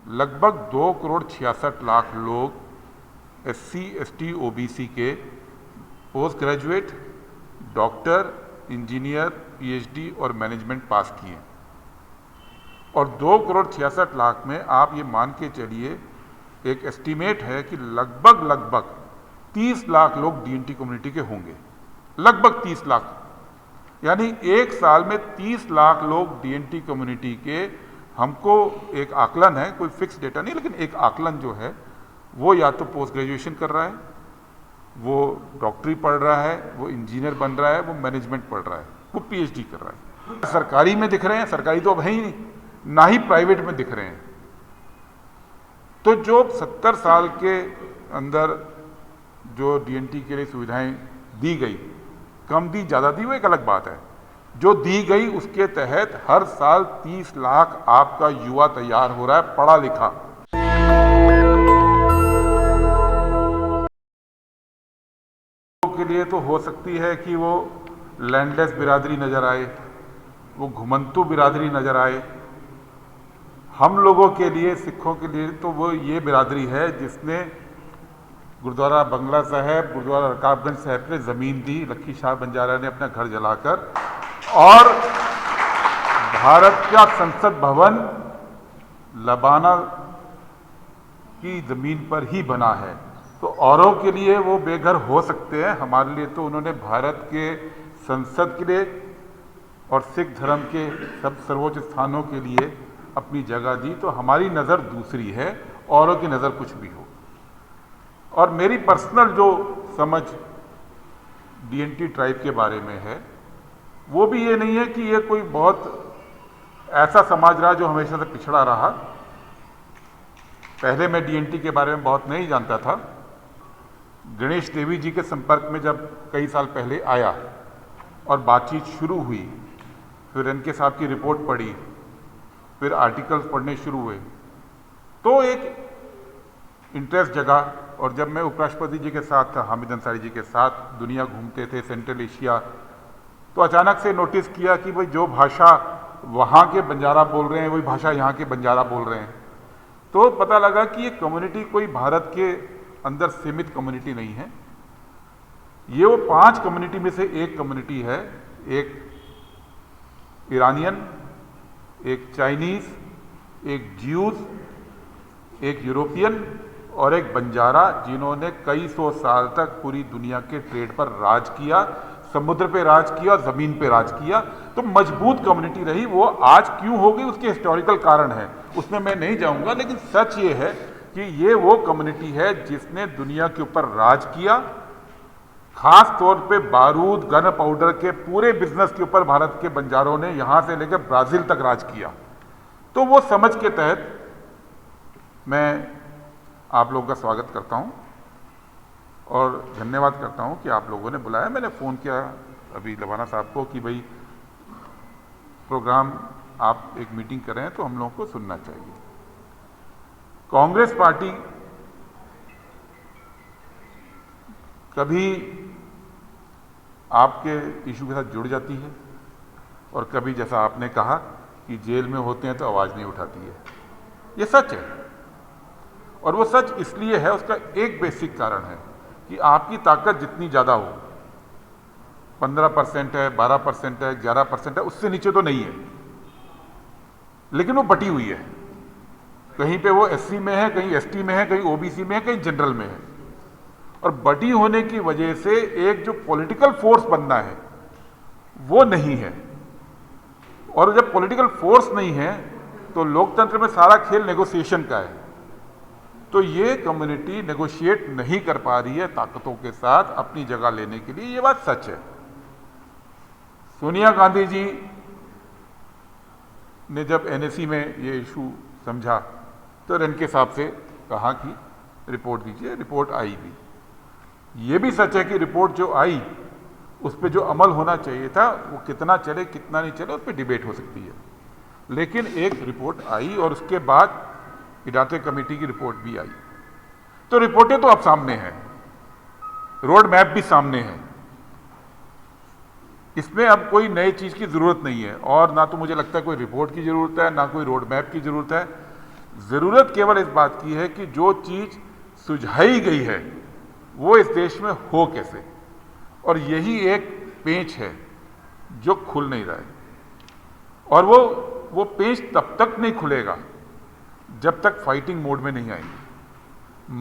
लगभग 2,66,00,000 लोग SC, ST, OBC के post graduate, doctor, engineer, PhD और मैनेजमेंट पास किए और 2,66,00,000 में आप ये मान के चलिए, एक एस्टीमेट है कि लगभग 30 लाख लोग DNT कम्युनिटी के होंगे। लगभग 30 लाख, यानी एक साल में 30 लाख लोग DNT कम्युनिटी के। हमको एक आकलन है, कोई फिक्स डेटा नहीं, लेकिन एक आकलन जो है वो या तो पोस्ट ग्रेजुएशन कर रहा है, वो डॉक्टरी पढ़ रहा है, वो इंजीनियर बन रहा है, वो मैनेजमेंट पढ़ रहा है, वो PhD कर रहा है। सरकारी में दिख रहे हैं, सरकारी तो अब है ही नहीं, ना ही प्राइवेट में दिख रहे हैं। तो जो 70 साल के अंदर जो DNT के लिए सुविधाएं दी गई, कम दी ज़्यादा दी वो एक अलग बात है, जो दी गई उसके तहत हर साल 30 लाख आपका युवा तैयार हो रहा है, पढ़ा लिखा। के लिए तो हो सकती है कि वो लैंडलेस बिरादरी नजर आए, वो घुमंतु बिरादरी नजर आए। हम लोगों के लिए, सिखों के लिए तो वो ये बिरादरी है जिसने गुरुद्वारा बंगला साहब, गुरुद्वारा रकाबगंज साहब ने ज़मीन दी, लखी शाह बंजारा ने अपना घर जलाकर, और भारत का संसद भवन लबाना की ज़मीन पर ही बना है। तो औरों के लिए वो बेघर हो सकते हैं, हमारे लिए तो उन्होंने भारत के संसद के लिए और सिख धर्म के सब सर्वोच्च स्थानों के लिए अपनी जगह दी। तो हमारी नज़र दूसरी है, औरों की नज़र कुछ भी हो। और मेरी पर्सनल जो समझ DNT ट्राइब के बारे में है, वो भी ये नहीं है कि ये कोई बहुत ऐसा समाज रहा जो हमेशा से पिछड़ा रहा। पहले मैं DNT के बारे में बहुत नहीं जानता था। गणेश देवी जी के संपर्क में जब कई साल पहले आया और बातचीत शुरू हुई, फिर इनके साहब की रिपोर्ट पढ़ी, फिर आर्टिकल्स पढ़ने शुरू हुए, तो एक इंटरेस्ट जगा। और जब मैं उपराष्ट्रपति जी के साथ था, हामिद अंसारी जी के साथ दुनिया घूमते थे, सेंट्रल एशिया, तो अचानक से नोटिस किया कि भाई जो भाषा वहाँ के बंजारा बोल रहे हैं वही भाषा यहाँ के बंजारा बोल रहे हैं। तो पता लगा कि ये कम्युनिटी कोई भारत के अंदर सीमित कम्युनिटी नहीं है, ये वो 5 कम्युनिटी में से एक कम्युनिटी है। एक ईरानियन, एक चाइनीज, एक ज्यूज, एक यूरोपियन और एक बंजारा, जिन्होंने कई सौ साल तक पूरी दुनिया के ट्रेड पर राज किया, समुद्र पे राज किया, जमीन पे राज किया। तो मजबूत कम्युनिटी रही। वो आज क्यों हो गई उसके हिस्टोरिकल कारण है, उसमें मैं नहीं जाऊंगा, लेकिन सच ये है कि ये वो कम्युनिटी है जिसने दुनिया के ऊपर राज किया। खास तौर पे बारूद, गन पाउडर के पूरे बिजनेस के ऊपर भारत के बंजारों ने यहां से लेकर ब्राजील तक राज किया। तो वो समझ के तहत मैं आप लोगों का स्वागत करता हूं और धन्यवाद करता हूं कि आप लोगों ने बुलाया। मैंने फ़ोन किया अभी लबाना साहब को कि भाई प्रोग्राम आप एक मीटिंग कर रहे हैं तो हम लोगों को सुनना चाहिए। कांग्रेस पार्टी कभी आपके इशू के साथ जुड़ जाती है और कभी, जैसा आपने कहा, कि जेल में होते हैं तो आवाज़ नहीं उठाती है। ये सच है, और वो सच इसलिए है, उसका एक बेसिक कारण है कि आपकी ताकत जितनी ज़्यादा हो, 15% है, 12% है, 11% है, उससे नीचे तो नहीं है, लेकिन वो बटी हुई है। कहीं पे वो SC में है, कहीं ST में है, कहीं OBC में है, कहीं जनरल में है। और बटी होने की वजह से एक जो पॉलिटिकल फोर्स बनना है वो नहीं है, और जब पॉलिटिकल फोर्स नहीं है तो लोकतंत्र में सारा खेल नेगोशिएशन का है। तो ये कम्युनिटी नेगोशिएट नहीं कर पा रही है ताकतों के साथ अपनी जगह लेने के लिए, ये बात सच है। सोनिया गांधी जी ने जब NSE में ये इशू समझा तो रनके साहब से कहा कि रिपोर्ट दीजिए, रिपोर्ट आई भी। ये भी सच है कि रिपोर्ट जो आई उस पर जो अमल होना चाहिए था वो कितना चले कितना नहीं चले उस पर डिबेट हो सकती है, लेकिन एक रिपोर्ट आई और उसके बाद इदाते कमेटी की रिपोर्ट भी आई। तो रिपोर्टें तो अब सामने हैं, रोड मैप भी सामने है, इसमें अब कोई नई चीज की जरूरत नहीं है, और ना तो मुझे लगता है कोई रिपोर्ट की जरूरत है, ना कोई रोड मैप की जरूरत है। जरूरत केवल इस बात की है कि जो चीज सुझाई गई है वो इस देश में हो कैसे, और यही एक पेंच है जो खुल नहीं रहा है। और वो पेंच तब तक नहीं खुलेगा जब तक फाइटिंग मोड में नहीं आएंगे।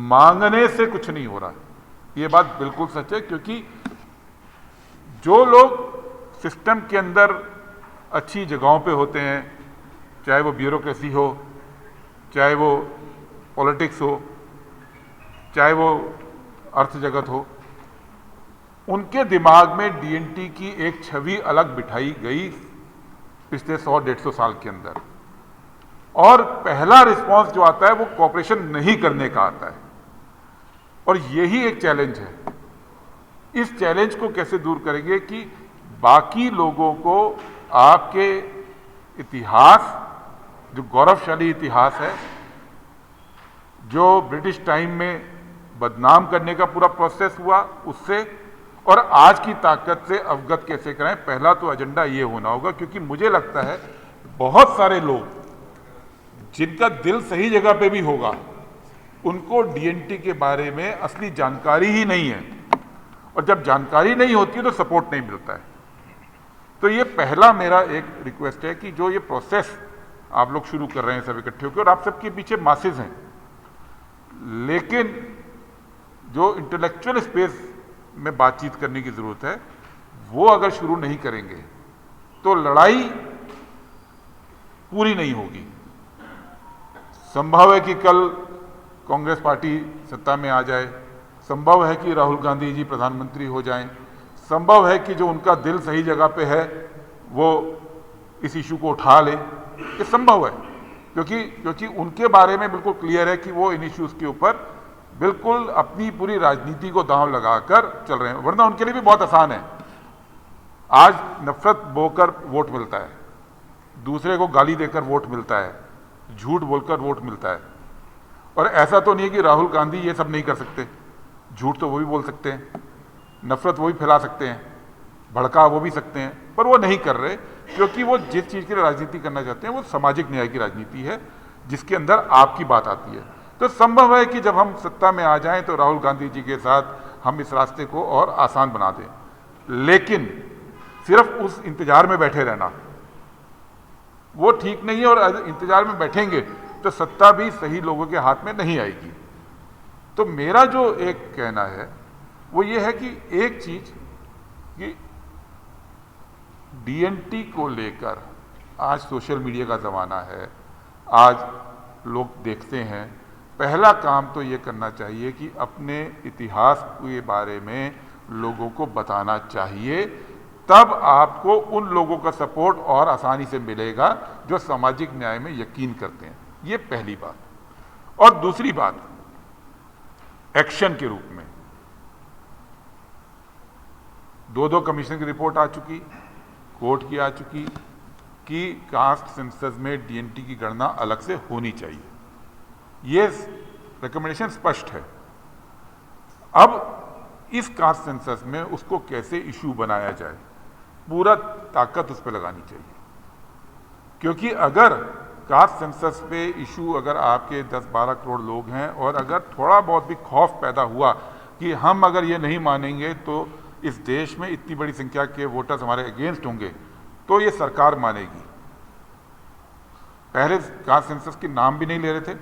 मांगने से कुछ नहीं हो रहा, ये बात बिल्कुल सच है, क्योंकि जो लोग सिस्टम के अंदर अच्छी जगहों पे होते हैं, चाहे वो ब्यूरोक्रेसी हो, चाहे वो पॉलिटिक्स हो, चाहे वो अर्थ जगत हो, उनके दिमाग में डीएनटी की एक छवि अलग बिठाई गई पिछले 100-150 साल के अंदर। और पहला रिस्पांस जो आता है वो कॉपरेशन नहीं करने का आता है, और यही एक चैलेंज है। इस चैलेंज को कैसे दूर करेंगे कि बाकी लोगों को आपके इतिहास, जो गौरवशाली इतिहास है, जो ब्रिटिश टाइम में बदनाम करने का पूरा प्रोसेस हुआ, उससे और आज की ताकत से अवगत कैसे कराएं। पहला तो एजेंडा ये होना होगा, क्योंकि मुझे लगता है बहुत सारे लोग जिनका दिल सही जगह पे भी होगा, उनको डीएनटी के बारे में असली जानकारी ही नहीं है, और जब जानकारी नहीं होती है तो सपोर्ट नहीं मिलता है। तो ये पहला मेरा एक रिक्वेस्ट है कि जो ये प्रोसेस आप लोग शुरू कर रहे हैं सब इकट्ठे होकर, और आप सबके पीछे मासेस हैं, लेकिन जो इंटेलेक्चुअल स्पेस में बातचीत करने की जरूरत है वो अगर शुरू नहीं करेंगे तो लड़ाई पूरी नहीं होगी। संभव है कि कल कांग्रेस पार्टी सत्ता में आ जाए, संभव है कि राहुल गांधी जी प्रधानमंत्री हो जाएं, संभव है कि जो उनका दिल सही जगह पे है वो इस इशू को उठा ले, ये संभव है, क्योंकि उनके बारे में बिल्कुल क्लियर है कि वो इन इश्यूज के ऊपर बिल्कुल अपनी पूरी राजनीति को दांव लगाकर चल रहे हैं। वरना उनके लिए भी बहुत आसान है, आज नफरत बोकर वोट मिलता है, दूसरे को गाली देकर वोट मिलता है, झूठ बोलकर वोट मिलता है। और ऐसा तो नहीं है कि राहुल गांधी ये सब नहीं कर सकते, झूठ तो वो भी बोल सकते हैं, नफरत वो भी फैला सकते हैं, भड़का वो भी सकते हैं, पर वो नहीं कर रहे, क्योंकि वो जिस चीज़ के लिए राजनीति करना चाहते हैं वो सामाजिक न्याय की राजनीति है, जिसके अंदर आपकी बात आती है। तो संभव है कि जब हम सत्ता में आ जाएं तो राहुल गांधी जी के साथ हम इस रास्ते को और आसान बना दें, लेकिन सिर्फ उस इंतजार में बैठे रहना वो ठीक नहीं है, और इंतजार में बैठेंगे तो सत्ता भी सही लोगों के हाथ में नहीं आएगी। तो मेरा जो एक कहना है वो ये है कि एक चीज कि डीएनटी को लेकर आज सोशल मीडिया का ज़माना है, आज लोग देखते हैं, पहला काम तो ये करना चाहिए कि अपने इतिहास के बारे में लोगों को बताना चाहिए, तब आपको उन लोगों का सपोर्ट और आसानी से मिलेगा जो सामाजिक न्याय में यकीन करते हैं। ये पहली बात। और दूसरी बात, एक्शन के रूप में 2 कमीशन की रिपोर्ट आ चुकी, कोर्ट की आ चुकी कि कास्ट सेंसस में डीएनटी की गणना अलग से होनी चाहिए, ये रिकमेंडेशन स्पष्ट है। अब इस कास्ट सेंसस में उसको कैसे इशू बनाया जाए, पूरा ताकत उस पर लगानी चाहिए, क्योंकि अगर कास्ट सेंसस पे इशू अगर आपके 10-12 करोड़ लोग हैं और अगर थोड़ा बहुत भी खौफ पैदा हुआ कि हम अगर ये नहीं मानेंगे तो इस देश में इतनी बड़ी संख्या के वोटर्स हमारे अगेंस्ट होंगे, तो ये सरकार मानेगी। पहले कास्ट सेंसस के नाम भी नहीं ले रहे थे,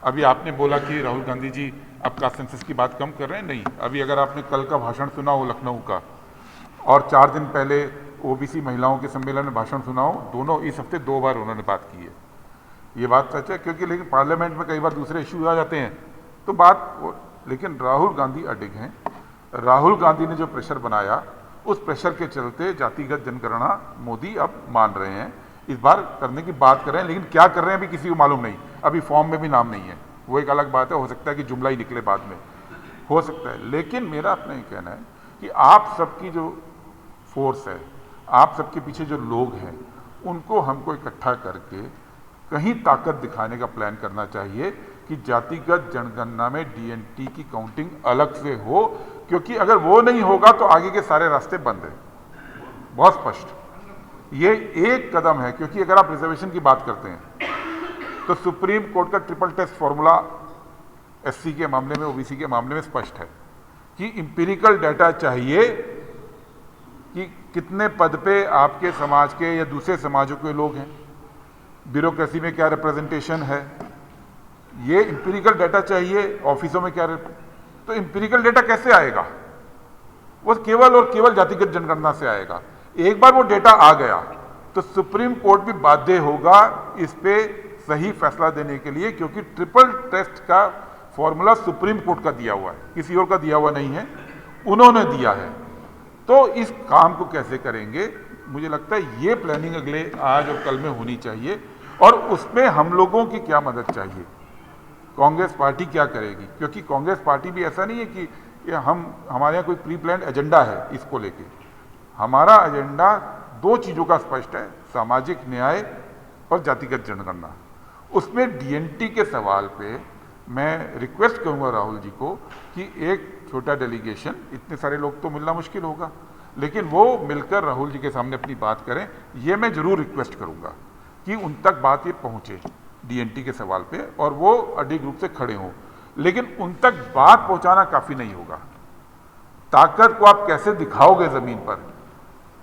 अभी आपने बोला कि राहुल गांधी जी अब कास्ट सेंसस की बात कम कर रहे हैं, नहीं। अभी अगर आपने कल का भाषण सुना हो लखनऊ का, और 4 दिन पहले ओबीसी महिलाओं के सम्मेलन में भाषण सुना हो, दोनों इस हफ्ते 2 बार उन्होंने बात की है। ये बात सच है, क्योंकि लेकिन पार्लियामेंट में कई बार दूसरे इश्यूज आ जाते हैं तो लेकिन राहुल गांधी अडिग हैं। राहुल गांधी ने जो प्रेशर बनाया, उस प्रेशर के चलते जातिगत जनगणना मोदी अब मान रहे हैं, इस बार करने की बात कर रहे हैं, लेकिन क्या कर रहे हैं अभी किसी को मालूम नहीं। अभी फॉर्म में भी नाम नहीं है, वो एक अलग बात है, हो सकता है कि जुमला ही निकले बाद में, हो सकता है। लेकिन मेरा अपना ये कहना है कि आप सबकी जो फोर्स है, आप सबके पीछे जो लोग हैं, उनको हमको इकट्ठा करके कहीं ताकत दिखाने का प्लान करना चाहिए कि जातिगत जनगणना में डीएनटी की काउंटिंग अलग से हो, क्योंकि अगर वो नहीं होगा तो आगे के सारे रास्ते बंद हैं, बहुत स्पष्ट। ये एक कदम है, क्योंकि अगर आप रिजर्वेशन की बात करते हैं तो सुप्रीम कोर्ट का ट्रिपल टेस्ट फॉर्मूला एससी के मामले में, ओबीसी के मामले में स्पष्ट है कि इंपीरिकल डाटा चाहिए कि कितने पद पे आपके समाज के या दूसरे समाजों के लोग हैं, ब्यूरोक्रेसी में क्या रिप्रेजेंटेशन है, ये इंपीरिकल डाटा चाहिए। ऑफिसों में क्या तो इंपीरिकल डाटा कैसे आएगा? वो केवल और केवल जातिगत जनगणना से आएगा। एक बार वो डेटा आ गया तो सुप्रीम कोर्ट भी बाध्य होगा इस पे सही फैसला देने के लिए, क्योंकि ट्रिपल टेस्ट का फॉर्मूला सुप्रीम कोर्ट का दिया हुआ है, किसी और का दिया हुआ नहीं है, उन्होंने दिया है। तो इस काम को कैसे करेंगे? मुझे लगता है ये प्लानिंग अगले आज और कल में होनी चाहिए, और उसमें हम लोगों की क्या मदद चाहिए, कांग्रेस पार्टी क्या करेगी, क्योंकि कांग्रेस पार्टी भी ऐसा नहीं है कि हमारे यहाँ कोई प्री प्लान एजेंडा है इसको लेके। हमारा एजेंडा दो चीज़ों का स्पष्ट है, सामाजिक न्याय और जातिगत जनगणना। उसमें डीएनटी के सवाल पे मैं रिक्वेस्ट करूंगा राहुल जी को कि एक छोटा डेलीगेशन, इतने सारे लोग तो मिलना मुश्किल होगा, लेकिन वो मिलकर राहुल जी के सामने अपनी बात करें। ये मैं जरूर रिक्वेस्ट करूंगा कि उन तक बात ये पहुंचे डीएनटी के सवाल पे, और वो अडिग रूप से खड़े हों। लेकिन उन तक बात पहुंचाना काफी नहीं होगा। ताकत को आप कैसे दिखाओगे जमीन पर,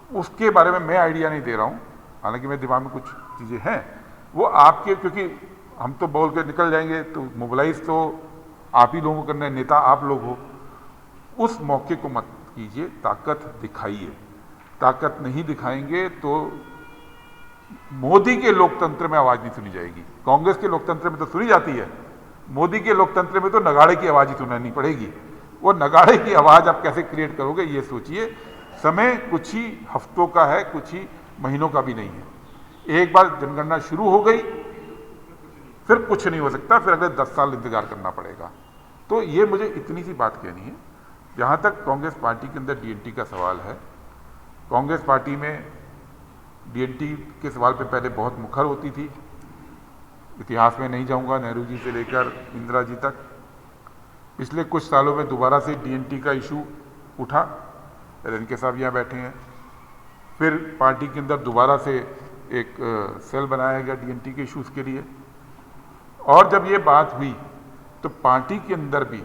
उसके बारे में मैं आइडिया नहीं दे रहा हूं, हालांकि मेरे दिमाग में कुछ चीजें हैं वो आपके, क्योंकि हम तो बोल के निकल जाएंगे, तो मोबिलाइज तो आप ही लोगों को करना है, नेता आप लोग हो। उस मौके को मत कीजिए, ताकत दिखाइए। ताकत नहीं दिखाएंगे तो मोदी के लोकतंत्र में आवाज नहीं सुनी जाएगी। कांग्रेस के लोकतंत्र में तो सुनी जाती है, मोदी के लोकतंत्र में तो नगाड़े की आवाज ही सुनानी पड़ेगी। वो नगाड़े की आवाज आप कैसे क्रिएट करोगे, ये सोचिए। समय कुछ ही हफ्तों का है, कुछ ही महीनों का भी नहीं है। एक बार जनगणना शुरू हो गई फिर कुछ नहीं हो सकता, फिर अगले 10 साल इंतजार करना पड़ेगा। तो ये मुझे इतनी सी बात कहनी है। जहां तक कांग्रेस पार्टी के अंदर डीएनटी का सवाल है, कांग्रेस पार्टी में डीएनटी के सवाल पे पहले बहुत मुखर होती थी। इतिहास में नहीं जाऊंगा, नेहरू जी से लेकर इंदिरा जी तक। पिछले कुछ सालों में दोबारा से डीएनटी का इशू उठा, रेणके साहब यहाँ बैठे हैं। फिर पार्टी के अंदर दोबारा से एक सेल बनाया गया डीएनटी के इशूज़ के लिए। और जब ये बात हुई तो पार्टी के अंदर भी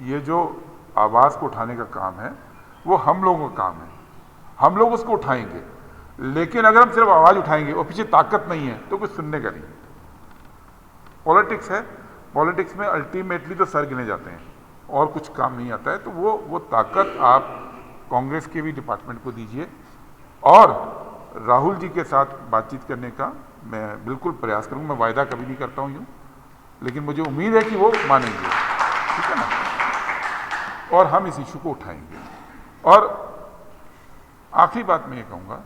ये जो आवाज़ को उठाने का काम है वो हम लोगों का काम है, हम लोग उसको उठाएंगे। लेकिन अगर हम सिर्फ आवाज़ उठाएंगे और पीछे ताकत नहीं है तो कुछ सुनने का नहीं। पॉलिटिक्स है, पॉलिटिक्स में अल्टीमेटली तो सर गिने जाते हैं और कुछ काम नहीं आता है। तो वो ताकत आप कांग्रेस के भी डिपार्टमेंट को दीजिए, और राहुल जी के साथ बातचीत करने का मैं बिल्कुल प्रयास करूंगा। मैं वायदा कभी नहीं करता हूं यूं, लेकिन मुझे उम्मीद है कि वो मानेंगे, ठीक है ना, और हम इस इशू को उठाएंगे। और आखिरी बात मैं ये कहूंगा,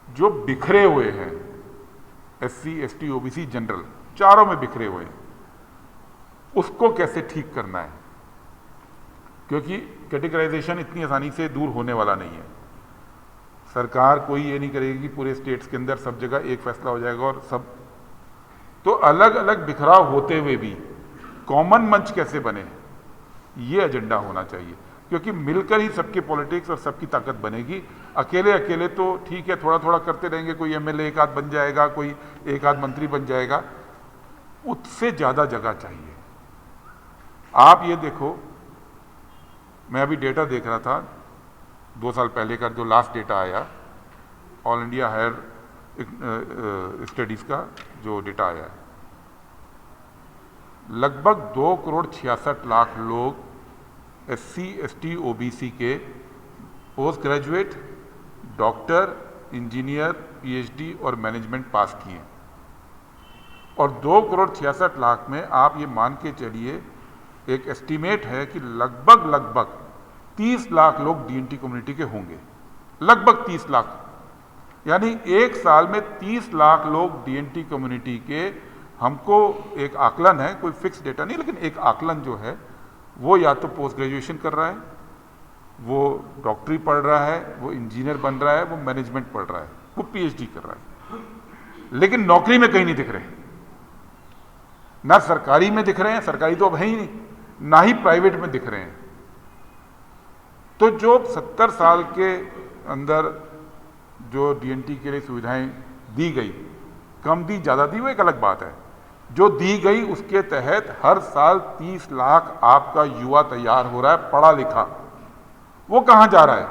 जो बिखरे हुए हैं एससी, एसटी, ओबीसी, जनरल, चारों में बिखरे हुए हैं, उसको कैसे ठीक करना है, क्योंकि कैटेगराइजेशन इतनी आसानी से दूर होने वाला नहीं है। सरकार कोई ये नहीं करेगी कि पूरे स्टेट्स के अंदर सब जगह एक फैसला हो जाएगा और सब, तो अलग अलग बिखराव होते हुए भी कॉमन मंच कैसे बने, ये एजेंडा होना चाहिए। क्योंकि मिलकर ही सबकी पॉलिटिक्स और सबकी ताकत बनेगी। अकेले अकेले तो ठीक है, थोड़ा थोड़ा करते रहेंगे, कोई एमएलए एक आध बन जाएगा, कोई एक आध मंत्री बन जाएगा, उससे ज्यादा जगह चाहिए। आप ये देखो, मैं अभी डेटा देख रहा था 2 साल पहले का, जो लास्ट डेटा आया ऑल इंडिया हायर स्टडीज का जो डेटा आया है, लगभग 2,66,00,000 लोग एससी, एसटी, ओबीसी के post graduate, doctor, engineer, PhD और मैनेजमेंट पास किए। और 2,66,00,000 में आप ये मान के चलिए, एक एस्टीमेट है कि लगभग 30 लाख लोग डीएनटी कम्युनिटी के होंगे, लगभग 30 लाख। यानी एक साल में 30 लाख लोग डीएनटी कम्युनिटी के, हमको एक आकलन है, कोई फिक्स डेटा नहीं, लेकिन एक आकलन जो है वो या तो पोस्ट ग्रेजुएशन कर रहा है, वो डॉक्टरी पढ़ रहा है, वो इंजीनियर बन रहा है, वो मैनेजमेंट पढ़ रहा है, वो पीएचडी कर रहा है, लेकिन नौकरी में कहीं नहीं दिख रहे, ना सरकारी में दिख रहे हैं, सरकारी तो अब है ही नहीं, ना ही प्राइवेट में दिख रहे हैं। तो जो 70 साल के अंदर जो डीएनटी के लिए सुविधाएं दी गई, कम दी ज़्यादा दी वो एक अलग बात है। जो दी गई उसके तहत हर साल 30 लाख आपका युवा तैयार हो रहा है, पढ़ा लिखा। वो कहाँ जा रहा है?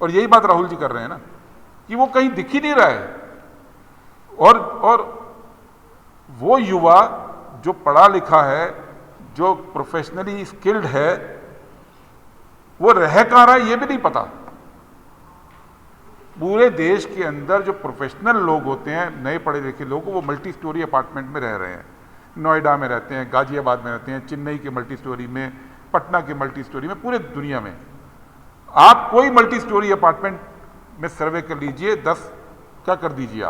और यही बात राहुल जी कर रहे हैं ना कि वो कहीं दिख ही नहीं रहा है। और वो युवा जो पढ़ा लिखा है, जो प्रोफेशनली स्किल्ड है, वो रह कहाँ रहा है ये भी नहीं पता। पूरे देश के अंदर जो प्रोफेशनल लोग होते हैं, नए पढ़े लिखे लोग, वो मल्टी स्टोरी अपार्टमेंट में रह रहे हैं। नोएडा में रहते हैं, गाजियाबाद में रहते हैं, चेन्नई के मल्टी स्टोरी में, पटना के मल्टी स्टोरी में, पूरे दुनिया में। आप कोई मल्टी स्टोरी अपार्टमेंट में सर्वे कर लीजिए, 10 का कर दीजिए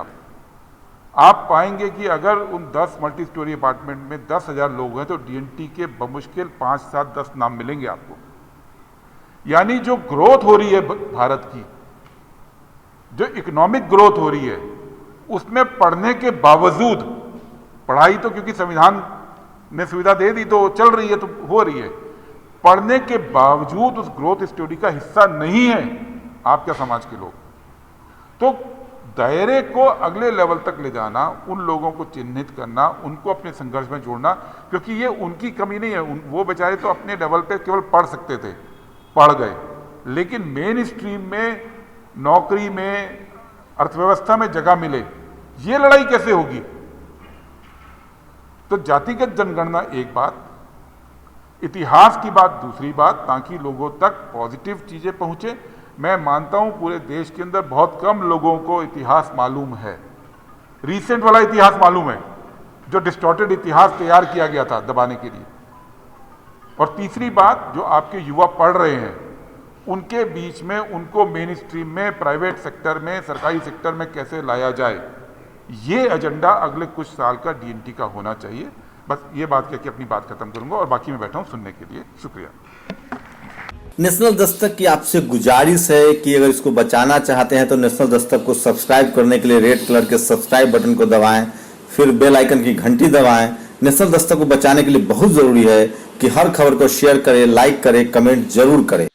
आप पाएंगे कि अगर उन 10 मल्टी स्टोरी अपार्टमेंट में 10,000 लोग हैं तो डीएनटी के बमुश्किल 5, 7, 10 नाम मिलेंगे आपको। यानी जो ग्रोथ हो रही है भारत की, जो इकोनॉमिक ग्रोथ हो रही है, उसमें पढ़ने के बावजूद, पढ़ाई तो क्योंकि संविधान ने सुविधा दे दी तो चल रही है, तो हो रही है, पढ़ने के बावजूद उस ग्रोथ स्टोरी का हिस्सा नहीं है आपके समाज के लोग। तो दायरे को अगले लेवल तक ले जाना, उन लोगों को चिन्हित करना, उनको अपने संघर्ष में जोड़ना, क्योंकि ये उनकी कमी नहीं है। वो बेचारे तो अपने लेवल पे केवल पढ़ सकते थे, पढ़ गए, लेकिन मेन स्ट्रीम में, नौकरी में, अर्थव्यवस्था में जगह मिले, ये लड़ाई कैसे होगी? तो जातिगत जनगणना एक बात, इतिहास की बात दूसरी बात, ताकि लोगों तक पॉजिटिव चीजें पहुंचे। मैं मानता हूं पूरे देश के अंदर बहुत कम लोगों को इतिहास मालूम है, रीसेंट वाला इतिहास मालूम है, जो डिस्टॉर्टेड इतिहास तैयार किया गया था दबाने के लिए। और तीसरी बात, जो आपके युवा पढ़ रहे हैं, उनके बीच में, उनको मेन स्ट्रीम में, प्राइवेट सेक्टर में, सरकारी सेक्टर में कैसे लाया जाए, ये एजेंडा अगले कुछ साल का डीएनटी का होना चाहिए। बस ये बात कह के अपनी बात खत्म करूंगा और बाकी मैं बैठा हूं सुनने के लिए। शुक्रिया। नेशनल दस्तक की आपसे गुजारिश है कि अगर इसको बचाना चाहते हैं तो नेशनल दस्तक को सब्सक्राइब करने के लिए रेड कलर के सब्सक्राइब बटन को दबाएं, फिर बेल आइकन की घंटी दबाएं। नेशनल दस्तक को बचाने के लिए बहुत जरूरी है कि हर खबर को शेयर करें, लाइक करें, कमेंट जरूर करें।